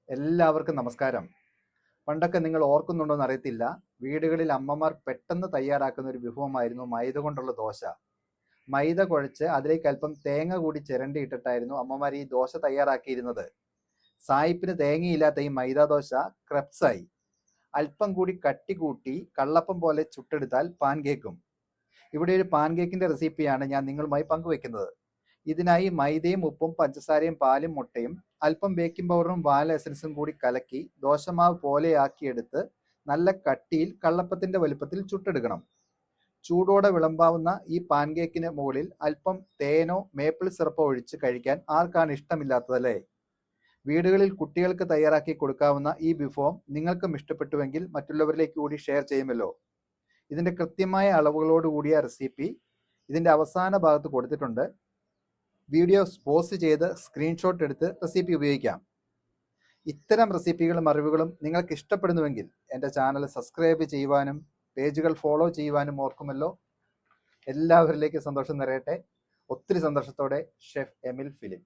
എല്ലാവർക്കും നമസ്കാരം. പണ്ടൊക്കെ നിങ്ങൾ ഓർക്കുന്നുണ്ടോന്ന് അറിയത്തില്ല, വീടുകളിൽ അമ്മമാർ പെട്ടെന്ന് തയ്യാറാക്കുന്ന ഒരു വിഭവമായിരുന്നു മൈദ കൊണ്ടുള്ള ദോശ. മൈദ കുഴച്ച് അതിലേക്ക് അല്പം തേങ്ങ കൂടി ചിരണ്ടിയിട്ടിട്ടായിരുന്നു അമ്മമാർ ഈ ദോശ തയ്യാറാക്കിയിരുന്നത്. സായിപ്പിന് തേങ്ങയില്ലാത്ത ഈ മൈദ ദോശ ക്രെപ്സായി. അല്പം കൂടി കട്ടി കൂട്ടി കള്ളപ്പം പോലെ ചുട്ടെടുത്താൽ പാൻ കേക്കും. ഇവിടെ ഒരു പാൻ കേക്കിന്റെ റെസിപ്പിയാണ് ഞാൻ നിങ്ങളുമായി പങ്കുവെക്കുന്നത്. ഇതിനായി മൈദയും ഉപ്പും പഞ്ചസാരയും പാലും മുട്ടയും അല്പം ബേക്കിംഗ് പൗഡറും വാനില എസൻസും കൂടി കലക്കി ദോശമാവ് പോലെയാക്കിയെടുത്ത് നല്ല കട്ടിയിൽ കള്ളപ്പത്തിന്റെ വലുപ്പത്തിൽ ചുട്ടെടുക്കണം. ചൂടോടെ വിളമ്പാവുന്ന ഈ പാൻകേക്കിന് മുകളിൽ അല്പം തേനോ മേപ്പിൾ സിറപ്പോ ഒഴിച്ച് കഴിക്കാൻ ആർക്കാണ് ഇഷ്ടമില്ലാത്തതല്ലേ? വീടുകളിൽ കുട്ടികൾക്ക് തയ്യാറാക്കി കൊടുക്കാവുന്ന ഈ വിഭവം നിങ്ങൾക്കും ഇഷ്ടപ്പെട്ടുവെങ്കിൽ മറ്റുള്ളവരിലേക്ക് കൂടി ഷെയർ ചെയ്യുമല്ലോ. ഇതിന്റെ കൃത്യമായ അളവുകളോട് കൂടിയ റെസിപ്പി ഇതിന്റെ അവസാന ഭാഗത്ത് കൊടുത്തിട്ടുണ്ട്. വീഡിയോ പോസ്റ്റ് ചെയ്ത് സ്ക്രീൻഷോട്ട് എടുത്ത് റെസിപ്പി ഉപയോഗിക്കാം. ഇത്തരം റെസിപ്പികളും അറിവുകളും നിങ്ങൾക്ക് ഇഷ്ടപ്പെടുന്നുവെങ്കിൽ എൻ്റെ ചാനൽ സബ്സ്ക്രൈബ് ചെയ്യുവാനും പേജുകൾ ഫോളോ ചെയ്യുവാനും ഓർക്കുമല്ലോ. എല്ലാവരിലേക്കും സന്തോഷം നിറയട്ടെ. ഒത്തിരി സന്തോഷത്തോടെ, ഷെഫ് എമിൽ ഫിലിം.